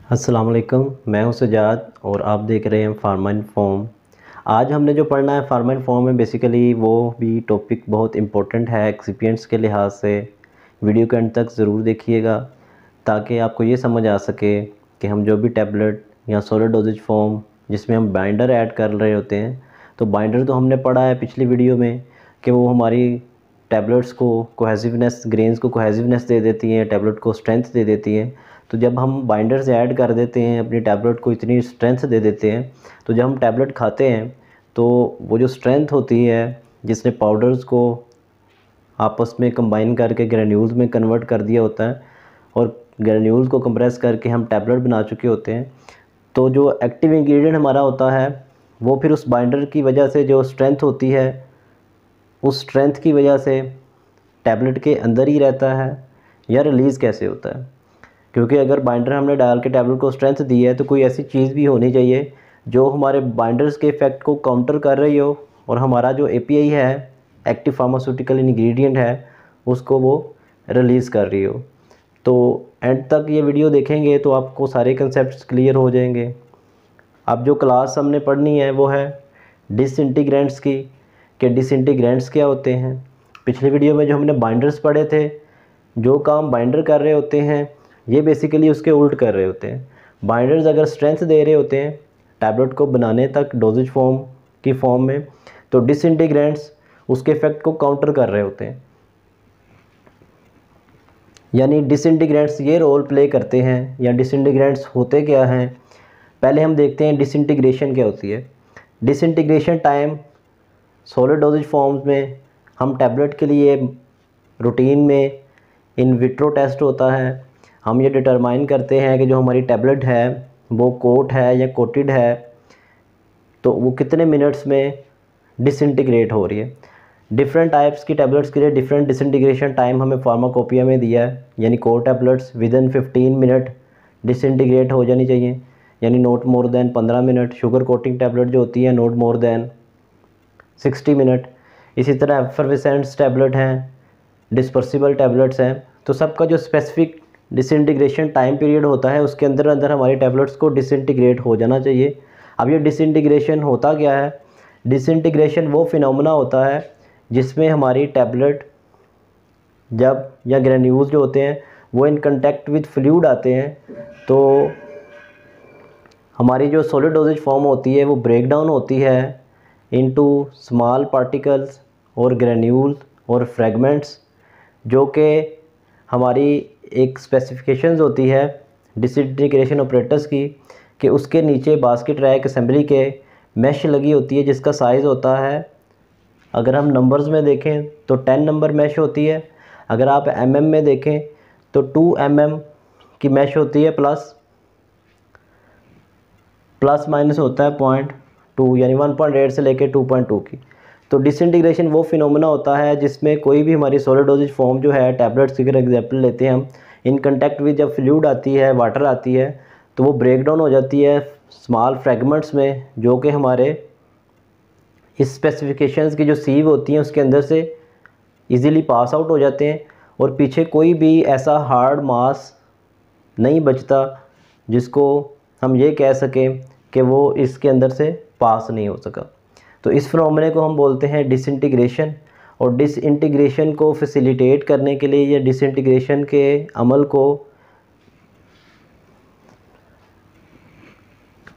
अस्सलाम वालेकुम, मैं हूं सजाद और आप देख रहे हैं फार्मा इन्फॉर्म। आज हमने जो पढ़ना है फार्मा इन्फॉर्म में बेसिकली वो भी टॉपिक बहुत इम्पोर्टेंट है एक्सिपिएंट्स के लिहाज से। वीडियो के अंत तक ज़रूर देखिएगा ताकि आपको ये समझ आ सके कि हम जो भी टैबलेट या सॉलिड डोजेज फॉर्म जिसमें हम बाइंडर ऐड कर रहे होते हैं, तो बाइंडर तो हमने पढ़ा है पिछली वीडियो में कि वो हमारी टैबलेट्स को कोहेसिवनेस, ग्रेन्स को कोहेसिवनेस दे देती हैं, टैबलेट को स्ट्रेंथ दे देती हैं। तो जब हम बाइंडर्स ऐड कर देते हैं, अपनी टैबलेट को इतनी स्ट्रेंथ दे देते हैं, तो जब हम टैबलेट खाते हैं तो वो जो स्ट्रेंथ होती है जिसने पाउडर्स को आपस में कंबाइन करके ग्रेन्यूल्स में कन्वर्ट कर दिया होता है और ग्रेन्यूल्स को कंप्रेस करके हम टैबलेट बना चुके होते हैं, तो जो एक्टिव इंग्रेडिएंट हमारा होता है वो फिर उस बाइंडर की वजह से जो स्ट्रेंथ होती है, उस स्ट्रेंथ की वजह से टैबलेट के अंदर ही रहता है या रिलीज़ कैसे होता है। क्योंकि अगर बाइंडर हमने डाल के टैबलेट को स्ट्रेंथ दी है तो कोई ऐसी चीज़ भी होनी चाहिए जो हमारे बाइंडर्स के इफ़ेक्ट को काउंटर कर रही हो और हमारा जो एपीआई है, एक्टिव फार्मास्यूटिकल इंग्रेडिएंट है, उसको वो रिलीज़ कर रही हो। तो एंड तक ये वीडियो देखेंगे तो आपको सारे कंसेप्ट्स क्लियर हो जाएंगे। अब जो क्लास हमने पढ़नी है वो है डिसइंटीग्रेंट्स की, कि डिसइंटीग्रेंट्स क्या होते हैं। पिछले वीडियो में जो हमने बाइंडर्स पढ़े थे, जो काम बाइंडर कर रहे होते हैं ये बेसिकली उसके उल्ट कर रहे होते हैं। बाइंडर्स अगर स्ट्रेंथ दे रहे होते हैं टैबलेट को बनाने तक डोजेज फॉर्म की फॉर्म में, तो डिसइंटीग्रेंट्स उसके इफेक्ट को काउंटर कर रहे होते हैं। यानी डिसइंटीग्रेंट्स ये रोल प्ले करते हैं, या डिसइंटीग्रेंट्स होते क्या हैं। पहले हम देखते हैं डिसइंटीग्रेशन क्या होती है। Disintegration time solid dosage forms में हम टैबलेट के लिए रूटीन में इन विट्रो टेस्ट होता है। हम ये डिटरमाइन करते हैं कि जो हमारी टैबलेट है वो कोट है या कोटेड है, तो वो कितने मिनट्स में डिसइंटीग्रेट हो रही है। डिफरेंट टाइप्स की टैबलेट्स के लिए डिफरेंट डिसइंटीग्रेशन टाइम हमें फार्माकोपिया में दिया है। यानी core tablets within 15 minute disintegrate हो जानी चाहिए, यानी not more than 15 minute. Sugar coating tablet जो होती है नॉट मोर देन 60 मिनट। इसी तरह एफर्वेसेंट्स टैबलेट हैं, डिस्पर्सिबल टैबलेट्स हैं। तो सबका जो स्पेसिफिक डिसइंटीग्रेशन टाइम पीरियड होता है उसके अंदर अंदर हमारी टैबलेट्स को डिसइंटीग्रेट हो जाना चाहिए। अब ये डिसइंटीग्रेशन होता क्या है? डिसइंटीग्रेशन वो फिनोमेना होता है जिसमें हमारी टैबलेट जब या ग्रेन्यूल्स जो होते हैं वो इन कंटेक्ट विद फ्लूइड आते हैं, तो हमारी जो सॉलिड डोजेज फॉर्म होती है वो ब्रेक डाउन होती है इनटू स्मॉल पार्टिकल्स और ग्रेन्यूल्स और फ्रेगमेंट्स, जो कि हमारी एक स्पेसिफिकेशंस होती है डिसइंटीग्रेशन ऑपरेटर्स की, कि उसके नीचे बास्केट रैक असेंबली के मैश लगी होती है जिसका साइज़ होता है, अगर हम नंबर्स में देखें तो 10 नंबर मैश होती है। अगर आप mm में देखें तो 2 mm की मैश होती है, प्लस माइनस होता है 0.2, यानी 1.8 से लेकर 2.2 की। तो डिसइंटीग्रेशन वो फिनोमेना होता है जिसमें कोई भी हमारी सॉलिड डोजेज फॉर्म जो है टैबलेट्स की अगर एग्जाम्पल लेते हैं हम, इन कंटेक्ट विद जब फ्लूइड आती है, वाटर आती है, तो वो ब्रेक डाउन हो जाती है स्मॉल फ्रेगमेंट्स में, जो कि हमारे इस स्पेसिफिकेशंस की जो सीव होती हैं उसके अंदर से इजीली पास आउट हो जाते हैं और पीछे कोई भी ऐसा हार्ड मास नहीं बचता जिसको हम ये कह सकें कि वो इसके अंदर से पास नहीं हो सका। तो इस फिनोमेना को हम बोलते हैं डिसइंटीग्रेशन। और डिसइंटीग्रेशन को फैसिलिटेट करने के लिए या डिसइंटीग्रेशन के अमल को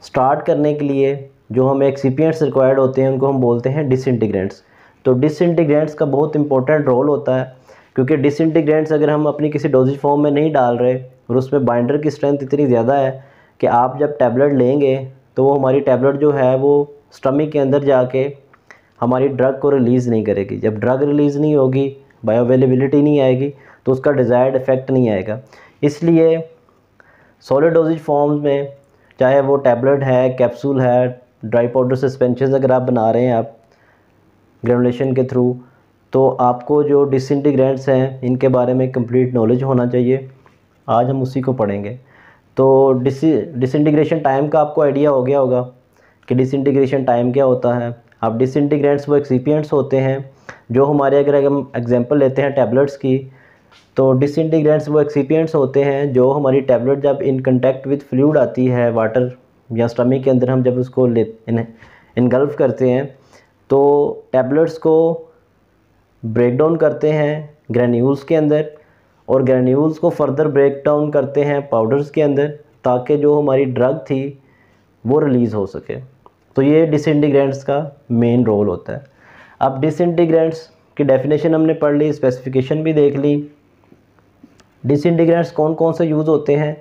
स्टार्ट करने के लिए जो हमें एक्सिपिएंट्स रिक्वायर्ड होते हैं उनको हम बोलते हैं डिसइंटीग्रेंट्स। तो डिसइंटीग्रेंट्स का बहुत इंपॉर्टेंट रोल होता है, क्योंकि डिसइंटीग्रेंट्स अगर हम अपनी किसी डोजेज फॉर्म में नहीं डाल रहे और उसमें बाइंडर की स्ट्रेंथ इतनी ज़्यादा है कि आप जब टैबलेट लेंगे तो वो हमारी टैबलेट जो है वो स्टमक के अंदर जाके हमारी ड्रग को रिलीज़ नहीं करेगी। जब ड्रग रिलीज़ नहीं होगी, बायो अवेलेबिलिटी नहीं आएगी, तो उसका डिज़ायर्ड इफेक्ट नहीं आएगा। इसलिए सॉलिड डोजेज फॉर्म्स में, चाहे वो टैबलेट है, कैप्सूल है, ड्राई पाउडर सस्पेंशन अगर आप बना रहे हैं आप ग्रेनुलेशन के थ्रू, तो आपको जो डिसइंटीग्रेंट्स हैं इनके बारे में कंप्लीट नॉलेज होना चाहिए। आज हम उसी को पढ़ेंगे। तो डिसइंटीग्रेशन टाइम का आपको आइडिया हो गया होगा कि डिसइंटीग्रेशन टाइम क्या होता है। अब डिसइंटीग्रेंट्स वो एक्सिपिएंट्स होते हैं जो हमारे, अगर हम एग्जांपल लेते हैं टैबलेट्स की, तो डिसइंटीग्रेंट्स वो एक्सिपिएंट्स होते हैं जो हमारी टैबलेट जब इन कंटेक्ट विद फ्लूइड आती है, वाटर या स्टमक के अंदर हम जब उसको इनगल्फ करते हैं तो टैबलेट्स को ब्रेक डाउन करते हैं ग्रैन्यूल्स के अंदर, और ग्रैन्यूल्स को फर्दर ब्रेक डाउन करते हैं पाउडर्स के अंदर, ताकि जो हमारी ड्रग थी वो रिलीज़ हो सके। तो ये डिसइंटीग्रेंट्स का मेन रोल होता है। अब डिसइंटीग्रेंट्स की डेफिनेशन हमने पढ़ ली, स्पेसिफिकेशन भी देख ली। डिसइंटीग्रेंट्स कौन कौन से यूज़ होते हैं?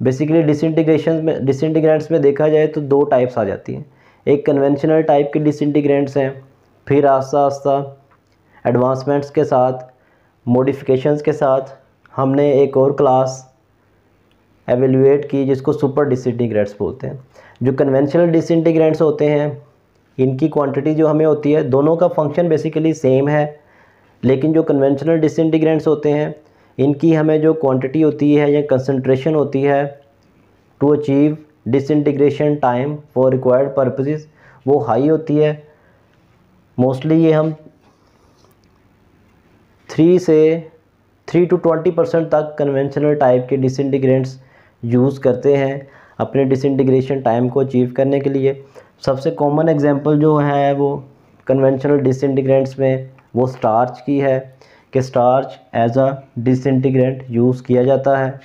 बेसिकली डिसइंटीग्रेंट्स में देखा जाए तो दो टाइप्स आ जाती हैं। एक कन्वेंशनल टाइप के डिसइंटीग्रेंट्स हैं, फिर आस्ता आस्ता एडवांसमेंट्स के साथ, मॉडिफिकेशंस के साथ हमने एक और क्लास एवेल्यूएट की जिसको सुपर डिसइंटीग्रेंट्स बोलते हैं। जो कन्वेंशनल डिसइंटीग्रेंट्स होते हैं इनकी क्वांटिटी जो हमें होती है, दोनों का फंक्शन बेसिकली सेम है, लेकिन जो कन्वेंशनल डिसइंटीग्रेंट्स होते हैं इनकी हमें जो क्वांटिटी होती है या कंसंट्रेशन होती है to achieve disintegration time for required purposes वो हाई होती है। मोस्टली ये हम 3 to 20% तक कन्वेंशनल टाइप के डिसइंटीग्रेंट्स यूज़ करते हैं अपने डिसइंटीग्रेशन टाइम को अचीव करने के लिए। सबसे कॉमन एग्जांपल जो है वो कन्वेंशनल डिसइंटीग्रेंट्स में वो स्टार्च की है कि starch as a disintegrant use किया जाता है।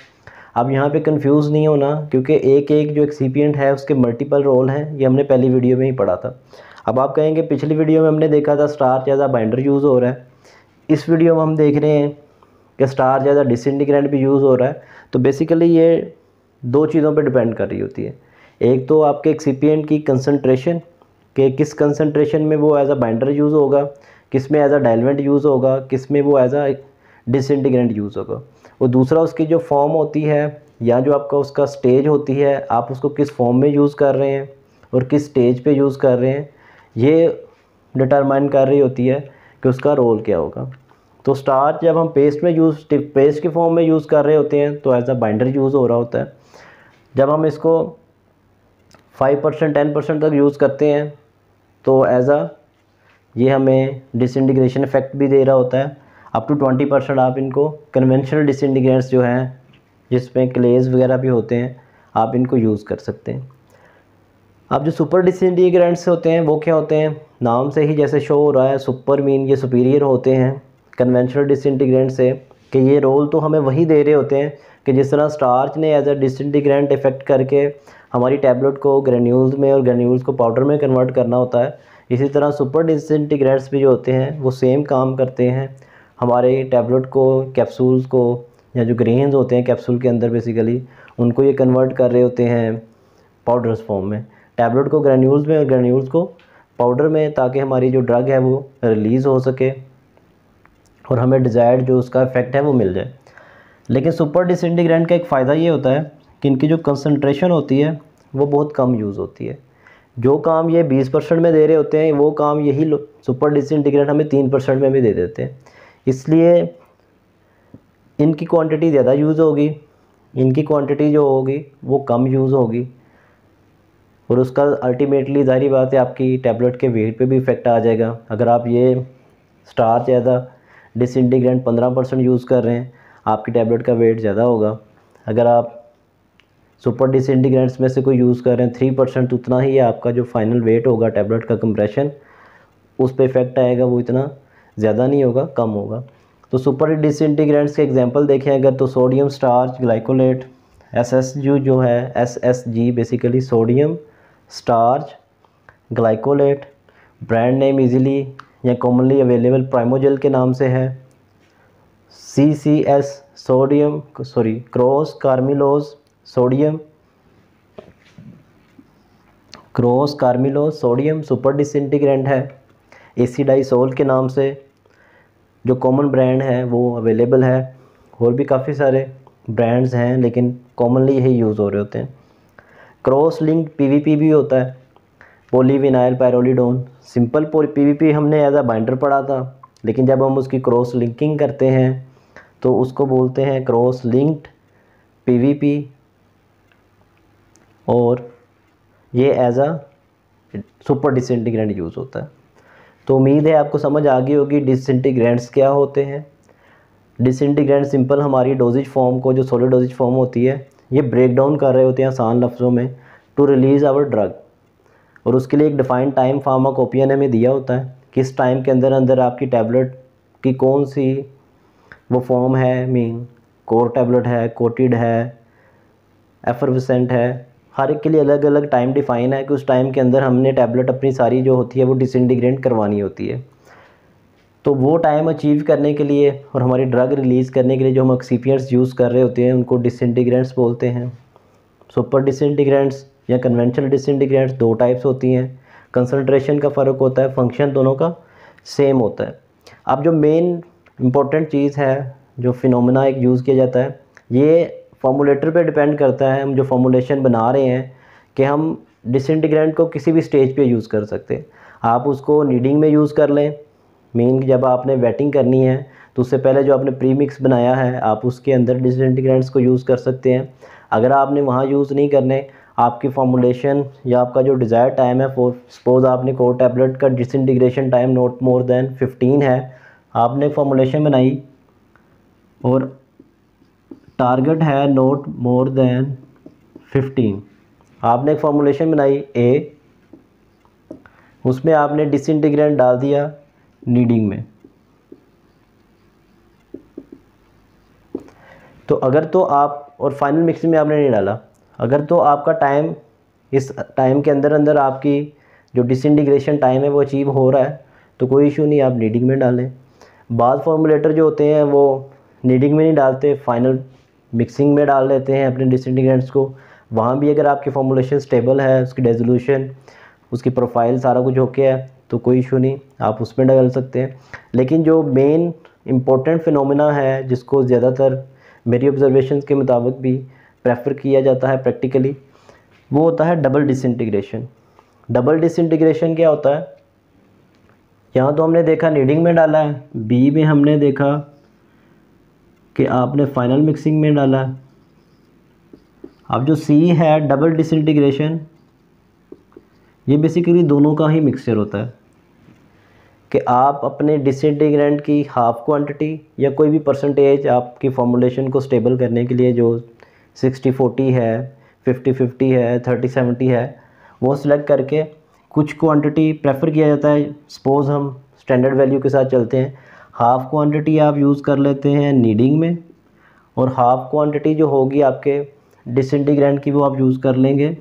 अब यहाँ पे कंफ्यूज नहीं होना, क्योंकि एक एक जो एक्सिपिएंट है उसके मल्टीपल रोल हैं, ये हमने पहली वीडियो में ही पढ़ा था। अब आप कहेंगे पिछली वीडियो में हमने देखा था starch as a binder use हो रहा है, इस वीडियो में हम देख रहे हैं कि स्टार्च एज अ डिसइंटीग्रेंट भी यूज़ हो रहा है। तो बेसिकली ये दो चीज़ों पे डिपेंड कर रही होती है। एक तो आपके एक्सिपिएंट की कंसंट्रेशन, कि किस कंसंट्रेशन में वो एज अ बाइंडर यूज़ होगा, किस में एज अ डाइल्यूएंट यूज़ होगा, किस में वो एज अ डिसइंटीग्रेंट यूज़ होगा। और दूसरा उसकी जो फॉर्म होती है या जो आपका उसका स्टेज होती है, आप उसको किस फॉर्म में यूज़ कर रहे हैं और किस स्टेज पे यूज़ कर रहे हैं, ये डिटरमाइन कर रही होती है कि उसका रोल क्या होगा। तो स्टार्च जब हम पेस्ट के फॉर्म में यूज़ कर रहे होते हैं तो एज अ बाइंडर यूज़ हो रहा होता है। जब हम इसको 5% 10% तक यूज़ करते हैं तो ये हमें डिसइंटीग्रेशन इफेक्ट भी दे रहा होता है। अप टू 20% आप इनको कन्वेंशनल डिसइंटीग्रेंट्स जो हैं जिसमें क्लेज वगैरह भी होते हैं, आप इनको यूज़ कर सकते हैं। अब जो सुपर डिसइंटीग्रेंट्स होते हैं वो क्या होते हैं? नाम से ही जैसे शो हो रहा है, सुपर मीन ये सुपीरियर होते हैं कन्वेंशनल डिसइंटीग्रेंट से, कि ये रोल तो हमें वही दे रहे होते हैं कि जिस तरह स्टार्च ने एज अ डिसइंटीग्रेंट इफेक्ट करके हमारी टैबलेट को ग्रेन्यूल्स में और ग्रेन्यूल्स को पाउडर में कन्वर्ट करना होता है, इसी तरह सुपर डिसइंटीग्रेंट्स भी जो होते हैं वो सेम काम करते हैं। हमारे टैबलेट को, कैप्सूल्स को, या जो ग्रेन्स होते हैं कैप्सूल के अंदर बेसिकली, उनको ये कन्वर्ट कर रहे होते हैं पाउडर्स फॉर्म में, टैबलेट को ग्रेन्यूल्स में और ग्रेन्यूल्स को पाउडर में, ताकि हमारी जो ड्रग है वो रिलीज़ हो सके और हमें डिज़ायर्ड जो उसका इफेक्ट है वो मिल जाए। लेकिन सुपर डिसइंटीग्रेंट का एक फ़ायदा ये होता है कि इनकी जो कंसंट्रेशन होती है वो बहुत कम यूज़ होती है। जो काम ये 20% में दे रहे होते हैं वो काम यही सुपर डिसइंटीग्रेंट हमें 3% में भी दे देते हैं। इसलिए इनकी क्वांटिटी ज़्यादा यूज़ होगी, इनकी क्वांटिटी जो होगी वो कम यूज़ होगी, और उसका अल्टीमेटली ज़ाहिर बात है आपकी टैबलेट के वेट पे भी इफ़ेक्ट आ जाएगा। अगर आप ये स्टार्च ज़्यादा डिसइंटीग्रेंट 15% यूज़ कर रहे हैं, आपकी टैबलेट का वेट ज़्यादा होगा। अगर आप सुपर डिसइंटीग्रेंट्स में से कोई यूज़ कर रहे हैं 3%, तो उतना ही आपका जो फाइनल वेट होगा टैबलेट का कंप्रेशन उस पर इफ़ेक्ट आएगा, वो इतना ज़्यादा नहीं होगा, कम होगा। तो सुपर डिसइंटीग्रेंट्स के एग्जांपल देखें अगर, तो सोडियम स्टार्च ग्लाइकोलेट, SSG जो है, SSG basically sodium starch glycolate, brand name easily या कॉमनली अवेलेबल प्राइमोजेल के नाम से है। CCS cross carmellose sodium super disintegrant है। एसिडाइसोल के नाम से जो कॉमन ब्रांड है वो अवेलेबल है, और भी काफ़ी सारे ब्रांड्स हैं लेकिन कॉमनली यही यूज़ हो रहे होते हैं। क्रॉस लिंक्ड PVP भी होता है, पॉलीविनाइल पायरोलिडोन। सिंपल PVP हमने एज अ बाइंडर पढ़ा था, लेकिन जब हम उसकी क्रॉस लिंकिंग करते हैं तो उसको बोलते हैं क्रॉस लिंक्ड PVP, और ये as a super disintegrant use होता है। तो उम्मीद है आपको समझ आ गई होगी डिसइंटीग्रेंट्स क्या होते हैं, डिसइंटीग्रेंट सिंपल हमारी डोजेज फॉर्म को, जो सॉलिड डोजेज फॉर्म होती है, ये ब्रेक डाउन कर रहे होते हैं आसान लफ्ज़ों में टू रिलीज़ आवर ड्रग। और उसके लिए एक डिफाइंड टाइम फार्माकोपिया ने हमें दिया होता है, किस टाइम के अंदर अंदर आपकी टैबलेट की कौन सी वो फॉर्म है, मीन कोर टैबलेट है, कोटेड है, एफरवेसेंट है, हर एक के लिए अलग अलग टाइम डिफाइन है कि उस टाइम के अंदर हमने टैबलेट अपनी सारी जो होती है वो डिसइंटीग्रेट करवानी होती है। तो वो टाइम अचीव करने के लिए और हमारी ड्रग रिलीज़ करने के लिए जो हम एक्सिपिएंट्स यूज़ कर रहे होते हैं उनको डिसइंटीग्रेंट्स बोलते हैं। सुपर डिसइंटीग्रेंट्स या कन्वेंशनल डिसइंटीग्रेंट्स दो टाइप्स होती हैं, कंसंट्रेशन का फ़र्क होता है, फंक्शन दोनों का सेम होता है। अब जो मेन इम्पॉर्टेंट चीज़ है, जो फिनोमेना एक यूज़ किया जाता है, ये फॉर्मूलेटर पे डिपेंड करता है, हम जो फॉर्मूलेशन बना रहे हैं कि हम डिसइंटीग्रेंट को किसी भी स्टेज पे यूज़ कर सकते हैं। आप उसको नीडिंग में यूज़ कर लें, मीन जब आपने वेटिंग करनी है तो उससे पहले जो आपने प्री मिक्स बनाया है आप उसके अंदर डिसइंटीग्रेंट्स को यूज़ कर सकते हैं। अगर आपने वहाँ यूज़ नहीं करने, आपकी फॉर्मूलेशन या आपका जो डिज़ायर टाइम है, फॉर सपोज आपने कोर टैबलेट का disintegration time not more than 15 है, आपने फॉर्मूलेशन बनाई और टारगेट है नॉट मोर देन 15, आपने एक फॉर्मूलेशन बनाई ए, उसमें आपने डिसइंटीग्रेंट डाल दिया नीडिंग में। तो अगर तो आप, और फाइनल मिक्सिंग में आपने नहीं डाला, अगर तो आपका टाइम, इस टाइम के अंदर अंदर आपकी जो डिसइंटीग्रेशन टाइम है वो अचीव हो रहा है तो कोई इशू नहीं, आप नीडिंग में डालें। बाद फॉर्मूलेटर जो होते हैं वो नीडिंग में नहीं डालते, फाइनल मिक्सिंग में डाल देते हैं अपने डिसइंटीग्रेंट्स को। वहाँ भी अगर आपकी फॉर्मूलेशन स्टेबल है, उसकी रेजोल्यूशन, उसकी प्रोफाइल सारा कुछ ओके है तो कोई इशू नहीं, आप उसमें डाल सकते हैं। लेकिन जो मेन इम्पोर्टेंट फिनोमेना है जिसको ज़्यादातर मेरी ऑब्जर्वेशन के मुताबिक भी प्रेफर किया जाता है प्रैक्टिकली, वो होता है डबल डिसइंटीग्रेशन। डबल डिसइंटीग्रेशन क्या होता है, यहाँ तो हमने देखा नीडिंग में डाला है, बी में हमने देखा कि आपने फाइनल मिक्सिंग में डाला है। अब जो सी है डबल डिसइंटीग्रेशन, ये बेसिकली दोनों का ही मिक्सचर होता है कि आप अपने डिसइंटीग्रेंट की हाफ क्वांटिटी या कोई भी परसेंटेज आपकी फॉर्मूलेशन को स्टेबल करने के लिए, जो 60-40 है, 50-50 है, 30-70 है, वो सिलेक्ट करके कुछ क्वांटिटी प्रेफर किया जाता है। सपोज़ हम स्टैंडर्ड वैल्यू के साथ चलते हैं, हाफ़ क्वांटिटी आप यूज़ कर लेते हैं नीडिंग में और हाफ़ क्वांटिटी जो होगी आपके डिसइंटीग्रेंट की वो आप यूज़ कर लेंगे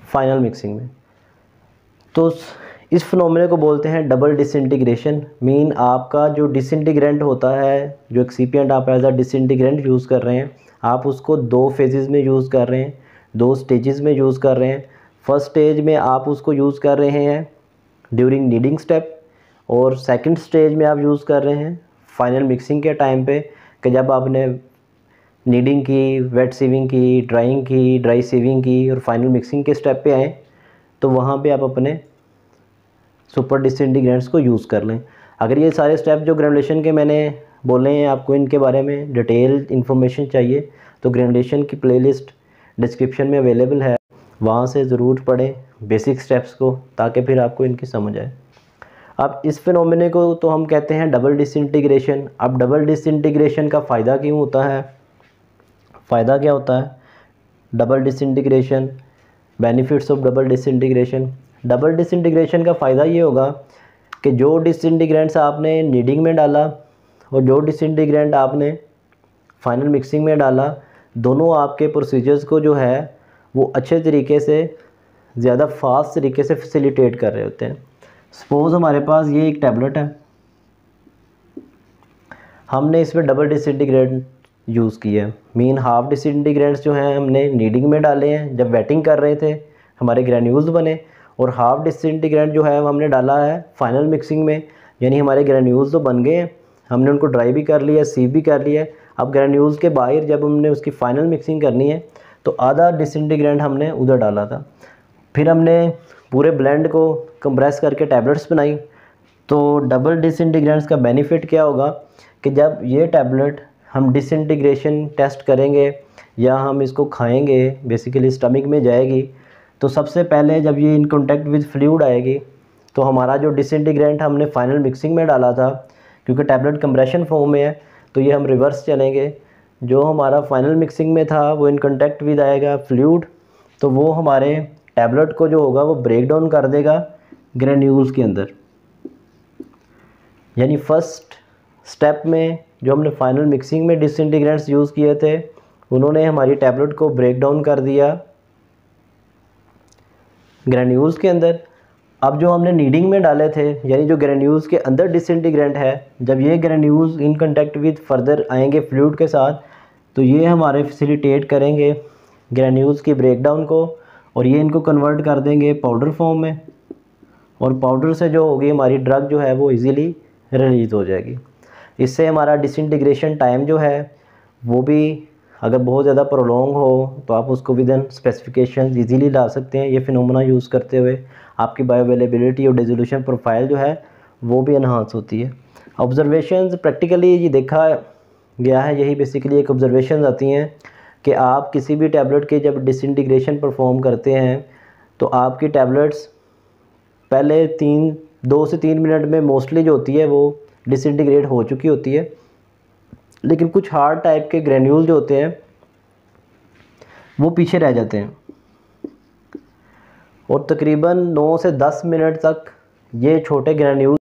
फाइनल मिक्सिंग में। तो इस फिनोमेना को बोलते हैं डबल डिसइंटीग्रेशन। मीन आपका जो डिसइंटीग्रेंट होता है, जो एक्सिपिएंट आप एज अ डिसइंटीग्रेंट यूज़ कर रहे हैं, आप उसको दो फेजेस में यूज़ कर रहे हैं, दो स्टेजेस में यूज़ कर रहे हैं। फर्स्ट स्टेज में आप उसको यूज़ कर रहे हैं ड्यूरिंग नीडिंग स्टेप, और सेकंड स्टेज में आप यूज़ कर रहे हैं फाइनल मिक्सिंग के टाइम पे, कि जब आपने नीडिंग की, वेट सीविंग की, ड्राइंग की, ड्राई सीविंग की और फाइनल मिक्सिंग के स्टेप पे आए तो वहाँ पे आप अपने सुपर डिसइंटीग्रेंट्स को यूज़ कर लें। अगर ये सारे स्टेप जो ग्रेनुलेशन के मैंने बोले हैं, आपको इनके बारे में डिटेल इन्फॉर्मेशन चाहिए तो ग्रेनुलेशन की प्लेलिस्ट डिस्क्रिप्शन में अवेलेबल है, वहाँ से ज़रूर पढ़ें बेसिक स्टेप्स को, ताकि फिर आपको इनकी समझ आए। अब इस फिनोमेने को तो हम कहते हैं डबल डिसइंटीग्रेशन। अब डबल डिसइंटीग्रेशन का फ़ायदा क्यों होता है, फ़ायदा क्या होता है double disintegration, benefits of double disintegration. Double disintegration का फ़ायदा ये होगा कि जो डिसइंटीग्रेंट्स आपने नीडिंग में डाला और जो डिसइंटीग्रेंट आपने फाइनल मिक्सिंग में डाला, दोनों आपके प्रोसीजर्स को जो है वो अच्छे तरीके से, ज़्यादा फास्ट तरीके से फैसिलिटेट कर रहे होते हैं। सपोज़ हमारे पास ये एक टैबलेट है, हमने इसमें डबल डिसइंटीग्रेंट यूज़ किया है, मीन हाफ डिसइंटीग्रेंट्स जो हैं हमने नीडिंग में डाले हैं जब वेटिंग कर रहे थे, हमारे ग्रैन्यूल्स बने, और हाफ डिसइंटीग्रेंट जो है हमने डाला है फाइनल मिक्सिंग में, यानी हमारे ग्रैन्यूल्स तो बन गए हैं, हमने उनको ड्राई भी कर लिया, सीव भी कर लिया। अब ग्रैन्यूल्स के बाहर जब हमने उसकी फ़ाइनल मिक्सिंग करनी है तो आधा डिसइंटीग्रेंट हमने उधर डाला था, फिर हमने पूरे ब्लेंड को कंप्रेस करके टैबलेट्स बनाई। तो डबल डिसइंटीग्रेंट्स का बेनिफिट क्या होगा कि जब ये टैबलेट हम डिसइंटीग्रेशन टेस्ट करेंगे या हम इसको खाएंगे, बेसिकली स्टमक में जाएगी, तो सबसे पहले जब ये इन कांटेक्ट विद फ्लूइड आएगी तो हमारा जो डिसइंटीग्रेंट हमने फाइनल मिक्सिंग में डाला था, क्योंकि टैबलेट कंप्रेशन फॉर्म में है तो ये हम रिवर्स चलेंगे। जो हमारा फाइनल मिक्सिंग में था वो इन कांटेक्ट विद आएगा फ्लूइड, तो वो हमारे टैबलेट को जो होगा वो ब्रेक डाउन कर देगा ग्रेन्यूल्स के अंदर। यानी फर्स्ट स्टेप में जो हमने फाइनल मिक्सिंग में डिसइंटीग्रेंट्स यूज़ किए थे उन्होंने हमारी टैबलेट को ब्रेक डाउन कर दिया ग्रेन्यूल्स के अंदर। अब जो हमने नीडिंग में डाले थे, यानी जो ग्रेन्यूल्स के अंदर डिसइंटीग्रेंट है, जब ये granules in contact with further आएंगे फ्लूइड के साथ, तो ये हमारे फैसिलिटेट करेंगे ग्रेन्यूल्स की ब्रेकडाउन को, और ये इनको कन्वर्ट कर देंगे पाउडर फॉर्म में, और पाउडर से जो होगी हमारी ड्रग जो है वो इजीली रिलीज़ हो जाएगी। इससे हमारा डिसइंटीग्रेशन टाइम जो है वो भी अगर बहुत ज़्यादा प्रोलॉन्ग हो तो आप उसको विद इन स्पेसिफिकेशन ईजीली ला सकते हैं। ये फिनोमेना यूज़ करते हुए आपकी बायोअवेलेबिलिटी और डिसोल्यूशन प्रोफाइल जो है वो भी एनहांस होती है। ऑब्जर्वेशंस प्रैक्टिकली ये देखा गया है, यही बेसिकली एक ऑब्जर्वेशन आती हैं कि आप किसी भी टैबलेट के जब डिसइंटीग्रेशन परफॉर्म करते हैं तो आपकी टैबलेट्स पहले 2 से 3 मिनट में मोस्टली जो होती है वो डिसइंटीग्रेट हो चुकी होती है, लेकिन कुछ हार्ड टाइप के ग्रेन्यूल जो होते हैं वो पीछे रह जाते हैं, और तकरीबन 9 से 10 मिनट तक ये छोटे ग्रेन्यूल,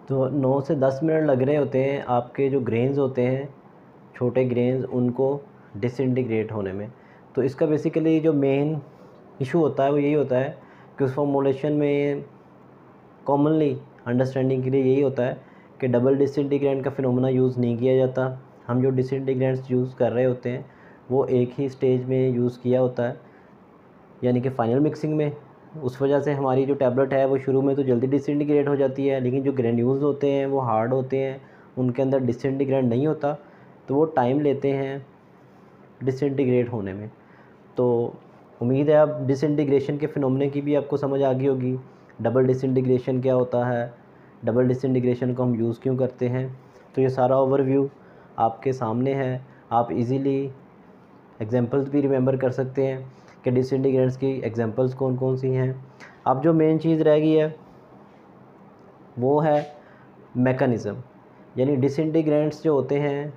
तो 9 से 10 मिनट लग रहे होते हैं आपके जो ग्रेन्स होते हैं, छोटे ग्रेन्स, उनको डिसइंटीग्रेट होने में। तो इसका बेसिकली जो मेन इशू होता है वो यही होता है कि उस फॉर्मुलेशन में कॉमनली अंडरस्टैंडिंग के लिए यही होता है कि डबल डिसइंटीग्रेंट का फिनोमेना यूज़ नहीं किया जाता। हम जो डिसइंटीग्रेंट्स यूज़ कर रहे होते हैं वो एक ही स्टेज में यूज़ किया होता है, यानी कि फाइनल मिक्सिंग में। उस वजह से हमारी जो टैबलेट है वो शुरू में तो जल्दी डिसइंटीग्रेट हो जाती है, लेकिन जो ग्रेन्यूल्स होते हैं वो हार्ड होते हैं, उनके अंदर डिसइंटीग्रेट नहीं होता, तो वो टाइम लेते हैं डिसइंटीग्रेट होने में। तो उम्मीद है अब डिसइंटीग्रेशन के फिनोमेना की भी आपको समझ आ गई होगी। डबल डिसइंटीग्रेशन क्या होता है, डबल डिसइंटीग्रेशन को हम यूज़ क्यों करते हैं, तो ये सारा ओवरव्यू आपके सामने है। आप इजीली एग्जांपल्स भी रिमेंबर कर सकते हैं कि डिसइंटीग्रेंट्स की एग्जांपल्स कौन कौन सी हैं। अब जो मेन चीज़ रह गई है वो है मैकेनिज़्म, यानी डिसइंटीग्रेंट्स जो होते हैं,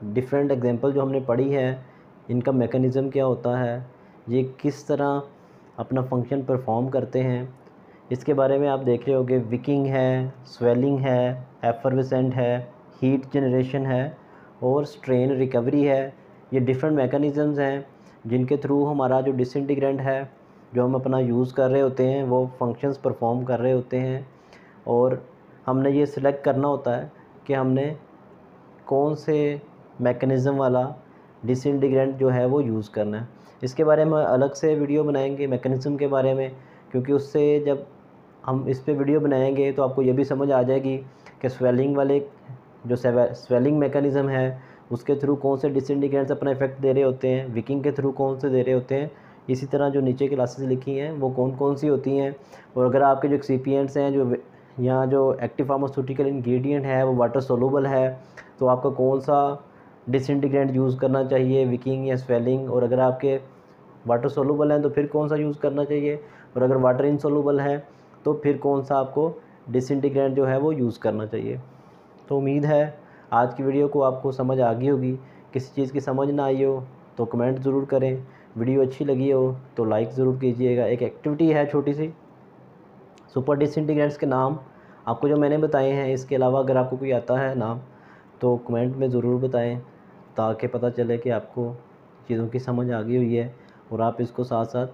डिफरेंट एग्जांपल जो हमने पढ़ी है, इनका मैकेनिज़्म क्या होता है, ये किस तरह अपना फंक्शन परफॉर्म करते हैं, इसके बारे में आप देख रहे होगे। विकिंग है, स्वेलिंग है, एफर्वेसेंट है, हीट जनरेशन है और स्ट्रेन रिकवरी है। ये डिफरेंट मैकेनिज़म्स हैं जिनके थ्रू हमारा जो डिसइंटीग्रेंट है जो हम अपना यूज़ कर रहे होते हैं वो फंक्शंस परफॉर्म कर रहे होते हैं, और हमने ये सिलेक्ट करना होता है कि हमने कौन से मैकेनिज़्म वाला डिसइंटीग्रेंट जो है वो यूज़ करना है। इसके बारे में अलग से वीडियो बनाएंगे मैकेनिज़्म के बारे में, क्योंकि उससे जब हम इस पे वीडियो बनाएंगे तो आपको ये भी समझ आ जाएगी कि स्वेलिंग वाले जो स्वेलिंग मैकेनिज़्म है उसके थ्रू कौन से डिसइंटीग्रेंट्स अपना इफेक्ट दे रहे होते हैं, विकिंग के थ्रू कौन से दे रहे होते हैं। इसी तरह जो नीचे क्लासेस लिखी हैं वो कौन कौन सी होती हैं, और अगर आपके जो एक्सिपिएंट्स हैं, जो यहाँ जो एक्टिव फार्मास्यूटिकल इंग्रेडिएंट है वो वाटर सोलूबल है, तो आपका कौन सा डिसइंटीग्रेंट यूज़ करना चाहिए, विकिंग या स्वेलिंग, और अगर आपके वाटर सोलूबल हैं तो फिर कौन सा यूज़ करना चाहिए, और अगर वाटर इनसोलूबल है तो फिर कौन सा आपको डिसइंटीग्रेंट जो है वो यूज़ करना चाहिए। तो उम्मीद है आज की वीडियो को आपको समझ आ गई होगी। किसी चीज़ की समझ ना आई हो तो कमेंट ज़रूर करें, वीडियो अच्छी लगी हो तो लाइक ज़रूर कीजिएगा। एक एक्टिविटी है छोटी सी, सुपर डिसइंटीग्रेंट्स के नाम आपको जो मैंने बताए हैं, इसके अलावा अगर आपको कोई आता है नाम तो कमेंट में ज़रूर बताएं, ताकि पता चले कि आपको चीज़ों की समझ आ गई हुई है और आप इसको साथ साथ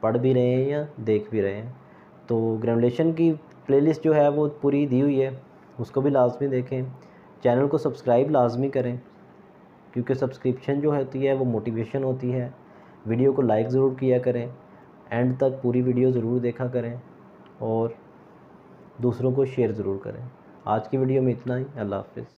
पढ़ भी रहे हैं या देख भी रहे हैं। तो ग्रेजुलेशन की प्लेलिस्ट जो है वो पूरी दी हुई है, उसको भी लाजमी देखें। चैनल को सब्सक्राइब लाजमी करें, क्योंकि सब्सक्रिप्शन जो होती है वो मोटिवेशन होती है। वीडियो को लाइक ज़रूर किया करें, एंड तक पूरी वीडियो ज़रूर देखा करें और दूसरों को शेयर ज़रूर करें। आज की वीडियो में इतना ही। अल्लाह हाफ़िज़।